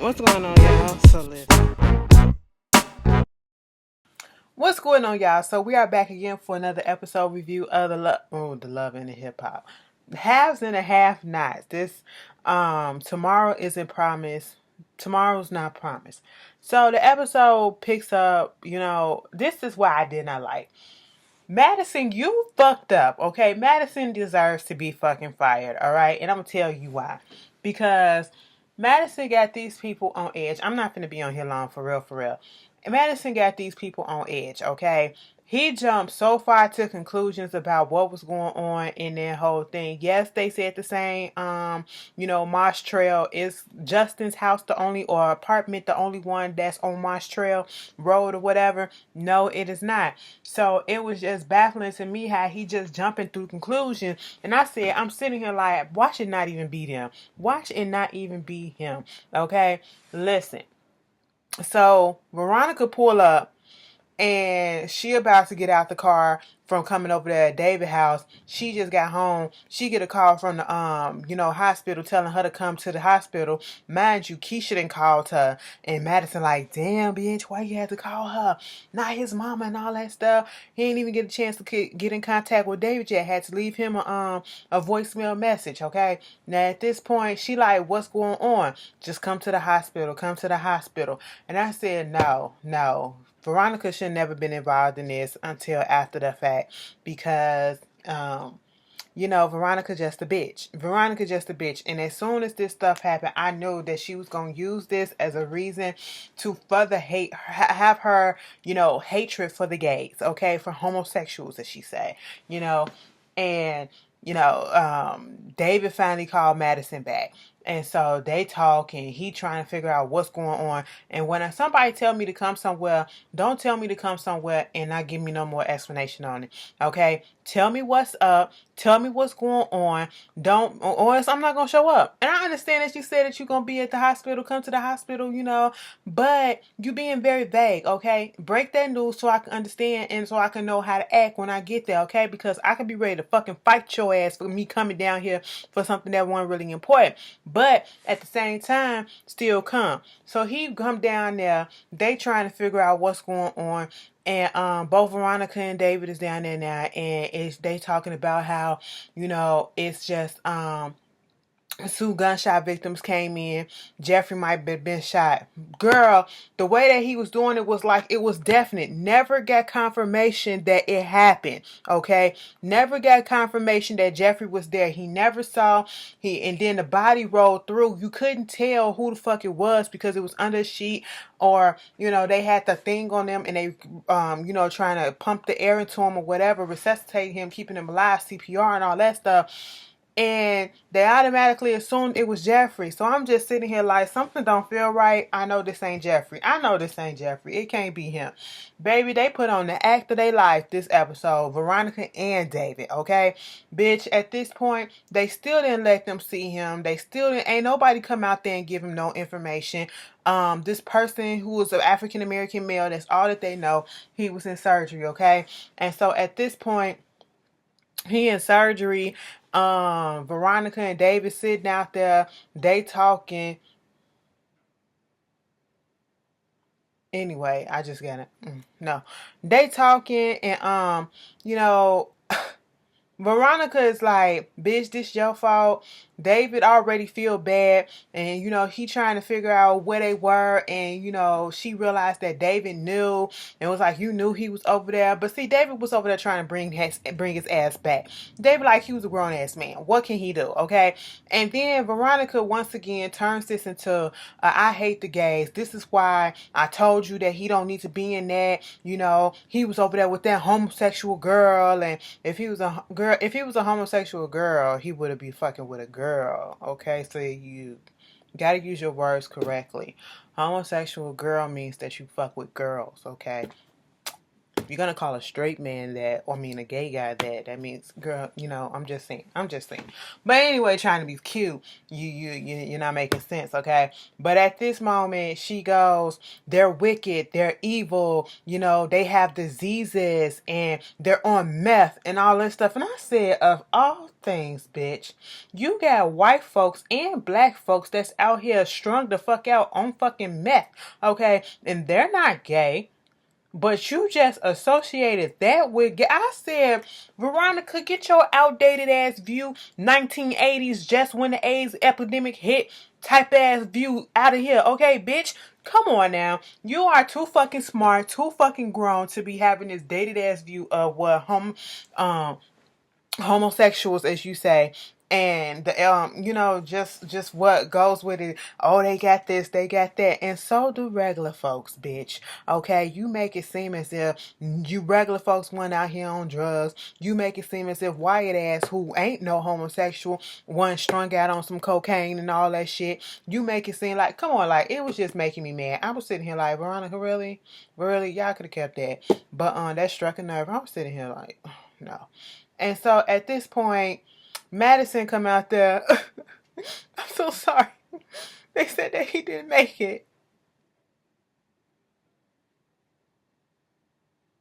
What's going on, y'all? So listen. What's going on, y'all? So we are back again for another episode review of the love and the hip hop. Halves and a half nots. This tomorrow isn't promised. Tomorrow's not promised. So the episode picks up, this is what I did not like. Madison, you fucked up, okay? Madison deserves to be fucking fired, all right? And I'm gonna tell you why. Because Madison got these people on edge. I'm not gonna be on here long, for real, for real. Madison got these people on edge, okay? He jumped so far to conclusions about what was going on in that whole thing. Yes, they said the same. Marsh Trail is Justin's house the only or apartment the only one that's on Marsh Trail Road or whatever. No, it is not. So it was just baffling to me how he just jumping through conclusions. And I said, I'm sitting here like, watch it not even be them. Watch it not even be him. Okay, listen. So Veronica pull up and she about to get out the car from coming over there at David house. She just got home. She get a call from the hospital telling her to come to the hospital. Mind you, Keisha done called her, and Madison like, damn bitch, why you had to call her? Not his mama and all that stuff. He didn't even get a chance to get in contact with David yet. Had to leave him a voicemail message. Okay, now at this point she like, what's going on? Just come to the hospital. Come to the hospital. And I said, no. Veronica should never been involved in this until after the fact because, Veronica just a bitch. Veronica just a bitch. And as soon as this stuff happened, I knew that she was going to use this as a reason to further have her, hatred for the gays, okay, for homosexuals, as she say, and David finally called Madison back. And so they talk and he trying to figure out what's going on. And when somebody tell me to come somewhere, don't tell me to come somewhere and not give me no more explanation on it. Okay? Tell me what's up. Tell me what's going on. Don't, or else I'm not going to show up. And I understand that you said that you're going to be at the hospital, come to the hospital, but you being very vague, okay? Break that news so I can understand and so I can know how to act when I get there, okay? Because I can be ready to fucking fight your ass for me coming down here for something that wasn't really important. But at the same time, still come. So he come down there. They trying to figure out what's going on. And both Veronica and David is down there now. And they talking about how, it's just 2 gunshot victims came in. Jeffrey might have been shot. Girl, the way that he was doing it was like it was definite. Never got confirmation that it happened. Okay? Never got confirmation that Jeffrey was there. He never saw and then the body rolled through. You couldn't tell who the fuck it was because it was under a sheet or, they had the thing on them and they trying to pump the air into him or whatever, resuscitate him, keeping him alive, CPR and all that stuff. And they automatically assumed it was Jeffrey. So I'm just sitting here like, something don't feel right. I know this ain't Jeffrey. I know this ain't Jeffrey. It can't be him. Baby, they put on the act of their life this episode. Veronica and David, okay? Bitch, at this point, they still didn't let them see him. They still didn't, ain't nobody come out there and give him no information. This person who was an African-American male, that's all that they know. He was in surgery, okay? And so at this point, he in surgery. Veronica and David sitting out there, they talking. Anyway, I just got it. No, they talking and Veronica is like, bitch, this your fault. David already feel bad. And, he trying to figure out where they were. And, she realized that David knew. And was like, you knew he was over there. But see, David was over there trying to bring his ass back. David like he was a grown-ass man. What can he do? Okay? And then Veronica once again turns this into, I hate the gays. This is why I told you that he don't need to be in that. He was over there with that homosexual girl. And if he was a homosexual girl, he would be fucking with a girl. Okay, so you gotta use your words correctly. Homosexual girl means that you fuck with girls, okay? you're gonna call a straight man that, or I mean a gay guy that means, girl, I'm just saying. But anyway, trying to be cute, you're not making sense, okay? But at this moment, she goes, they're wicked, they're evil, they have diseases and they're on meth and all this stuff. And I said, of all things, bitch, you got white folks and black folks that's out here strung the fuck out on fucking meth, okay? And they're not gay. But you just associated that with gay. I said, Veronica, get your outdated ass view, 1980s, just when the AIDS epidemic hit, type ass view out of here. Okay, bitch? Come on now. You are too fucking smart, too fucking grown to be having this dated ass view of what homosexuals, as you say, and the just what goes with it. Oh, they got this, they got that, and so do regular folks, bitch. Okay, you make it seem as if you regular folks went out here on drugs. You make it seem as if Wyatt ass, who ain't no homosexual, one strung out on some cocaine and all that shit. You make it seem like, come on, like, it was just making me mad. I was sitting here like, Veronica, really, y'all could have kept that, but that struck a nerve. I was sitting here like, oh, no. And so at this point, Madison come out there. I'm so sorry. They said that he didn't make it.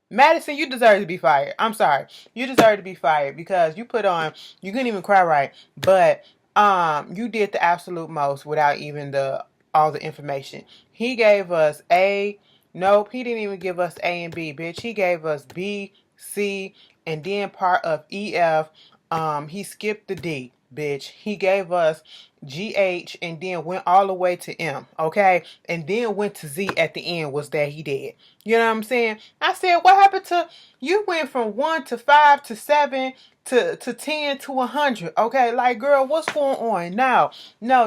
Madison, you deserve to be fired. I'm sorry. You deserve to be fired because you couldn't even cry right. But you did the absolute most without even all the information. He gave us nope, he didn't even give us A and B, bitch. He gave us B, C, and then part of EF. He skipped the D, bitch. He gave us GH and then went all the way to M, okay? And then went to Z at the end was that he did. You know what I'm saying? I said, what happened to, you went from 1 to 5 to 7 to 10 to 100, okay? Like, girl, what's going on? No,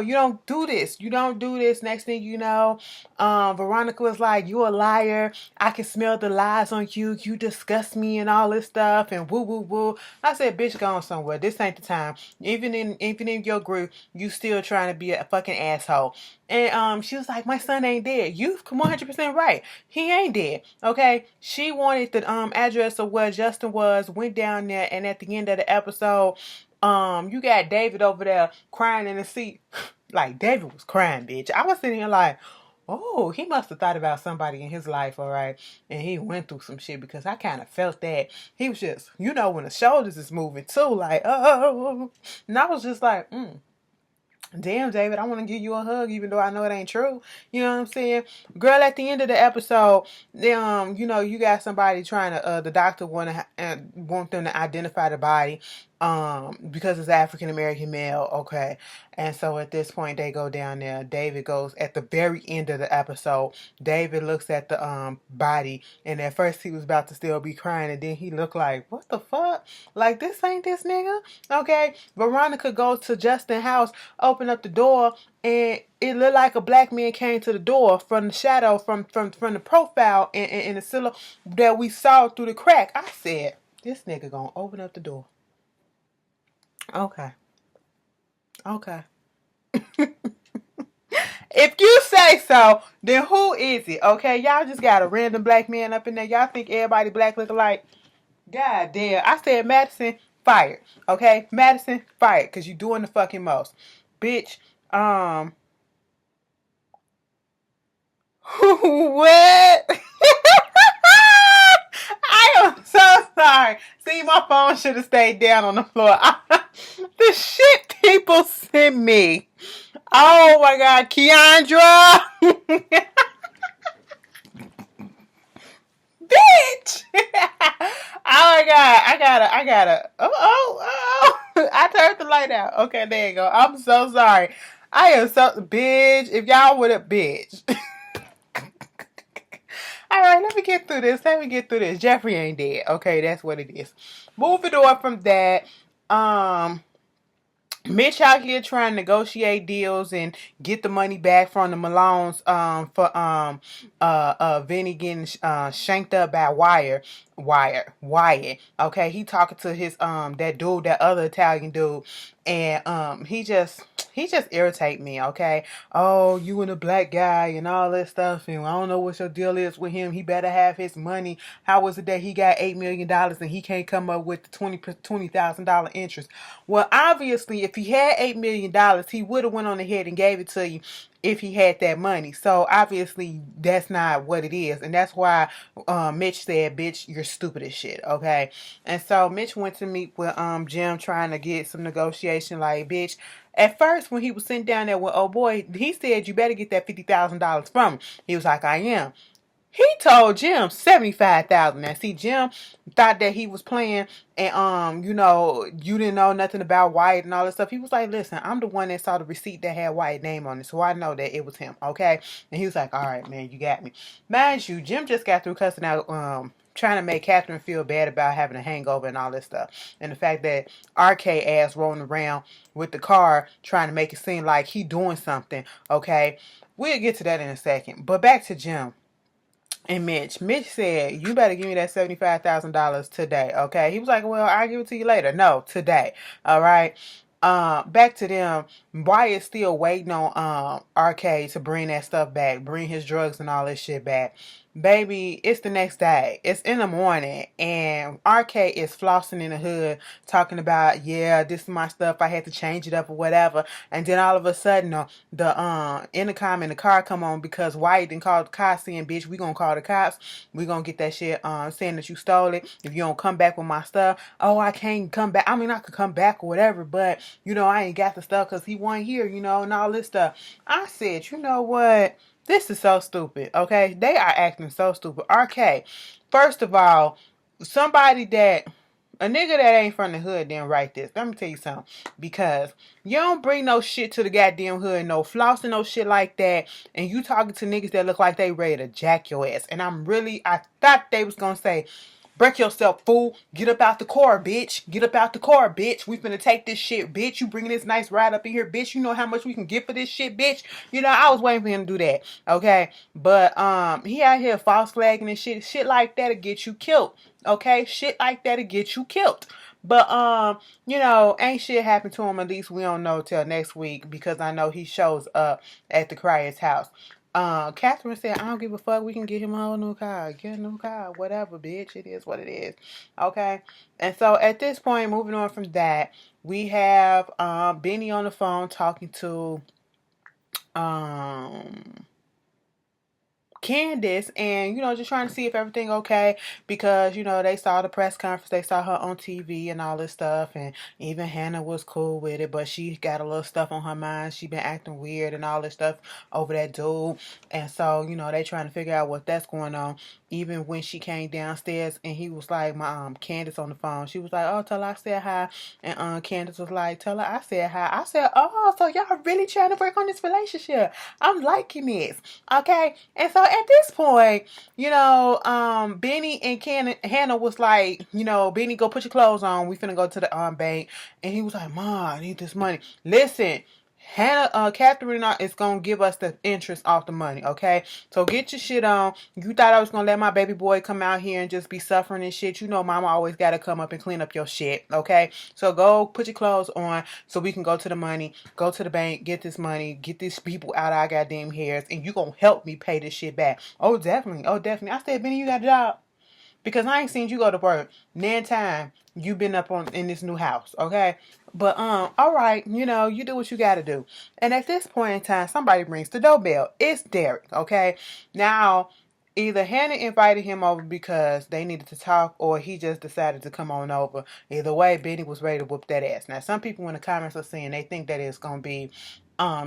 you don't do this. You don't do this. Next thing you know, Veronica was like, you a liar. I can smell the lies on you. You disgust me and all this stuff and woo, woo, woo. I said, bitch, go on somewhere. This ain't the time. Even in your group, you still trying to be a fucking asshole. And she was like, my son ain't dead. You 100% right. He ain't dead. Okay. She wanted the address of where Justin was, went down there, and at the end of the episode, you got David over there crying in the seat. Like, David was crying, bitch. I was sitting here like, oh, he must have thought about somebody in his life, all right? And he went through some shit because I kind of felt that. He was just, when the shoulders is moving too, like, oh. And I was just like, damn, David, I want to give you a hug, even though I know it ain't true. You know what I'm saying? Girl, at the end of the episode, you got somebody trying to, the doctor want them to identify the body, because it's African-American male, okay? And so at this point, they go down there. David goes, at the very end of the episode, David looks at the, body, and at first he was about to still be crying, and then he looked like, what the fuck? Like, this ain't this nigga, okay? Veronica goes to Justin's house, open up the door, and it looked like a black man came to the door from the shadow, from the profile and the silhouette that we saw through the crack. I said, this nigga gonna open up the door. Okay. If you say so, then who is it? Okay, y'all just got a random black man up in there. Y'all think everybody black look alike? God damn. I said Madison fired. Okay? Madison fired because you doing the fucking most. Bitch. What? I am so sorry. See, my phone should have stayed down on the floor. The shit people send me. Oh my God, Keandra. Bitch. Oh my God, I gotta. Oh. I turned the light out. Okay, there you go. I'm so sorry. I am so, bitch. If y'all would have, bitch. All right, let me get through this. Jeffrey ain't dead. Okay, that's what it is. Moving on from that, Mitch out here trying to negotiate deals and get the money back from the Malones for Benny getting shanked up by wire. Wyatt. Okay, he talking to his that dude, that other Italian dude, and he just irritate me. Okay, oh, you and a black guy and all that stuff, and I don't know what your deal is with him. He better have his money. How is it that he got $8 million and he can't come up with the $20,000 interest? Well, obviously, if he had $8 million, he would have went on ahead and gave it to you if he had that money. So obviously that's not what it is, and that's why Mitch said, "Bitch, you're stupid as shit." Okay, and so Mitch went to meet with Jim, trying to get some negotiation. Like, bitch. At first, when he was sitting down there with old boy, he said, "You better get that $50,000 from him." He was like, "I am." He told Jim 75,000. Now, see, Jim thought that he was playing, and you didn't know nothing about Wyatt and all that stuff. He was like, "Listen, I'm the one that saw the receipt that had Wyatt's name on it, so I know that it was him." Okay, and he was like, "All right, man, you got me." Mind you, Jim just got through cussing out, trying to make Catherine feel bad about having a hangover and all this stuff, and the fact that Arke ass rolling around with the car trying to make it seem like he doing something. Okay, we'll get to that in a second, but back to Jim and Mitch. Mitch said, "You better give me that $75,000 today." Okay. He was like, "Well, I'll give it to you later." No, today. All right. Back to them. Wyatt's still waiting on Arke to bring that stuff back, bring his drugs and all this shit back. Baby, it's the next day. It's in the morning, and Arke is flossing in the hood, talking about, "Yeah, this is my stuff. I had to change it up or whatever." And then all of a sudden, the intercom in the car come on because Wyatt didn't call the cops, saying, "Bitch, we gonna call the cops. We gonna get that shit saying that you stole it. If you don't come back with my stuff." "Oh, I can't come back. I mean, I could come back or whatever, but I ain't got the stuff because he wasn't here, and all this stuff." I said, "You know what? This is so stupid." Okay, they are acting so stupid. Arke, first of all, somebody that a nigga that ain't from the hood didn't write this. Let me tell you something. Because you don't bring no shit to the goddamn hood, no flossing, no shit like that, and you talking to niggas that look like they ready to jack your ass. And I thought they was gonna say, "Break yourself, fool. Get up out the car, bitch. Get up out the car, bitch. We finna take this shit, bitch. You bringing this nice ride up in here, bitch. You know how much we can get for this shit, bitch." I was waiting for him to do that. Okay. But he out here false flagging and shit. Shit like that'll get you killed. Okay? Shit like that'll get you killed. But ain't shit happened to him. At least we don't know till next week, because I know he shows up at the Crier's house. Catherine said, "I don't give a fuck. We can get him a whole new car. Get a new car. Whatever, bitch. It is what it is." Okay. And so at this point, moving on from that, we have Benny on the phone talking to Candace, and just trying to see if everything okay, because they saw the press conference, they saw her on TV and all this stuff, and even Hannah was cool with it, but she got a little stuff on her mind. She been acting weird and all this stuff over that dude, and so they trying to figure out what that's going on. Even when she came downstairs and he was like, my Candace on the phone, she was like, "Oh, tell her I said hi," and Candace was like, "Tell her I said hi." I said, "Oh, so y'all really trying to work on this relationship? I'm liking this." Okay. And so at this point, Benny and Hannah was like, "Benny, go put your clothes on. We finna go to the bank." And he was like, "Ma, I need this money." Listen, Catherine is gonna give us the interest off the money, okay? So get your shit on. You thought I was gonna let my baby boy come out here and just be suffering and shit? Mama always gotta come up and clean up your shit, okay? So go put your clothes on so we can go to the money, go to the bank, get this money, get these people out of our goddamn hairs, and you gonna help me pay this shit back. Oh, definitely. Oh, definitely. I said, "Benny, you got a job?" Because I ain't seen you go to work. Nan time you been up in this new house, okay? But all right, you do what you gotta do. And at this point in time, somebody rings the doorbell. It's Derek, okay? Now, either Hannah invited him over because they needed to talk, or he just decided to come on over. Either way, Benny was ready to whoop that ass. Now, some people in the comments are saying they think that it's gonna be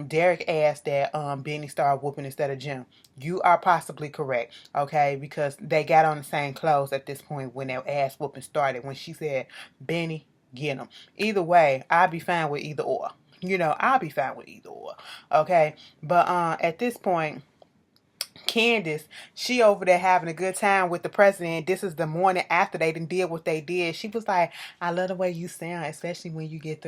Derek asked that Benny started whooping instead of Jim. You are possibly correct, okay? Because they got on the same clothes at this point when their ass whooping started. When she said, "Benny, get him." Either way, I'll be fine with either or. I'll be fine with either or, okay? But at this point, Candace, she over there having a good time with the president. This is the morning after they did what they did. She was like, "I love the way you sound, especially when you get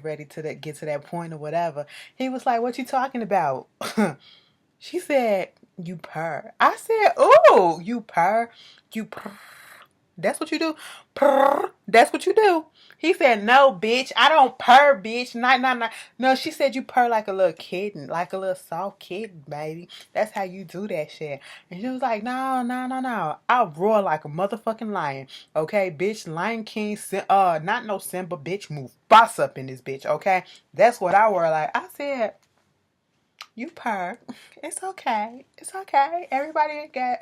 ready to get to that point or whatever." He was like, "What you talking about?" She said, "You purr." I said, "Ooh, you purr, you purr." That's what you do? Purr. That's what you do. He said, no, bitch. I don't purr, bitch. Nah. No, she said you purr like a little kitten. Like a little soft kitten, baby. That's how you do that shit. And she was like, no. I roar like a motherfucking lion. Okay, bitch. Lion King, not no Simba, bitch. Move. Boss up in this bitch, okay? That's what I roar like. I said, you purr. It's okay. It's okay. Everybody ain't got,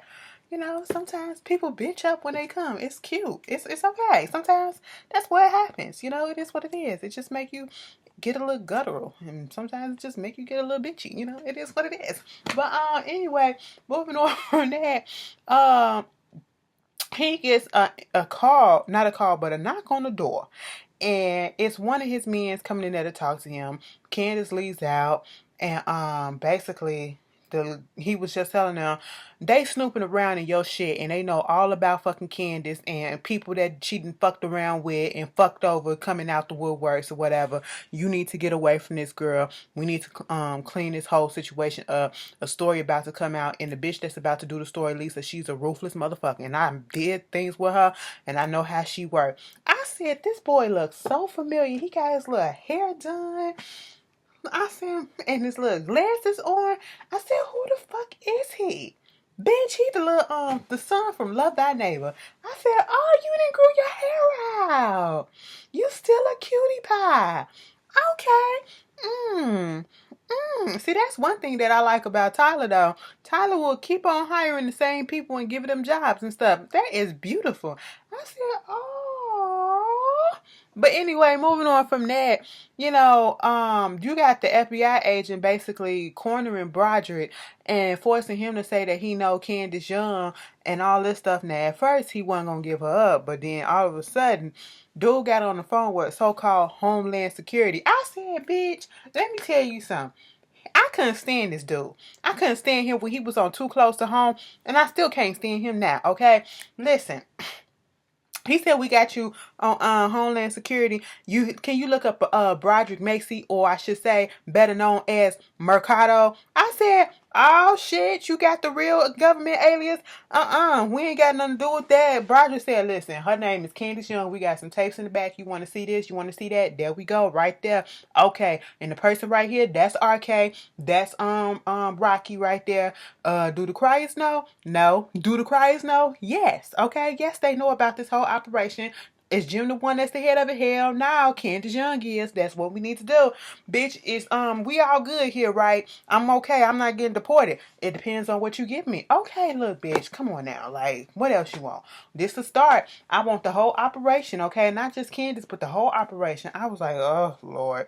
sometimes people bitch up when they come. It's cute. It's okay. Sometimes that's what happens. It is what it is. It just make you get a little guttural. And sometimes it just make you get a little bitchy. It is what it is. But anyway, moving on from that, he gets a call, not a call, but a knock on the door. And it's one of his men coming in there to talk to him. Candace leaves out, and basically he was just telling them they snooping around in your shit, and they know all about fucking Candace and people that she done fucked around with and fucked over coming out the woodworks or whatever. You need to get away from this girl. We need to clean this whole situation up. A story about to come out, and the bitch that's about to do the story, Lisa, she's a ruthless motherfucker, and I did things with her, and I know how she worked. I said, this boy looks so familiar. He got his little hair done. I said, and his little glasses on. I said, who the fuck is he? Bitch, he the son from Love Thy Neighbor. I said, oh, you didn't grow your hair out. You still a cutie pie. Okay. See, that's one thing that I like about Tyler, though. Tyler will keep on hiring the same people and giving them jobs and stuff. That is beautiful. I said, oh. But anyway, moving on from that, you got the FBI agent basically cornering Broderick and forcing him to say that he know Candace Young and all this stuff. Now, at first, he wasn't going to give her up, but then all of a sudden, dude got on the phone with so-called Homeland Security. I said, bitch, let me tell you something. I couldn't stand this dude. I couldn't stand him when he was on Too Close to Home, and I still can't stand him now, okay? Listen. He said, we got you on Homeland Security. Can you look up Broderick Macy, or I should say, better known as Mercado? I said, oh shit, you got the real government alias? We ain't got nothing to do with that. Broderick said, listen, her name is Candace Young. We got some tapes in the back. You want to see this? You want to see that? There we go, right there. Okay, and the person right here, that's Arke. That's Rocky right there. Do the criers know? No. Do the criers know? Yes. Okay. Yes, they know about this whole operation. Is Jim the one that's the head of it? Hell no. Candace Young is. That's what we need to do. Bitch, is we all good here, right? I'm okay. I'm not getting deported. It depends on what you give me. Okay, look, bitch. Come on now. Like, what else you want? This to start. I want the whole operation, okay? Not just Candace, but the whole operation. I was like, oh, Lord.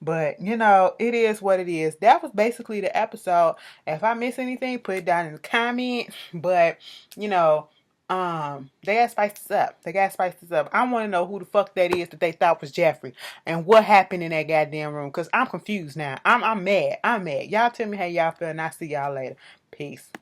But, it is what it is. That was basically the episode. If I miss anything, put it down in the comments. But, they gotta spice this up. I want to know who the fuck that is that they thought was Jeffrey. And what happened in that goddamn room. Because I'm confused now. I'm mad. Y'all tell me how y'all feel, and I'll see y'all later. Peace.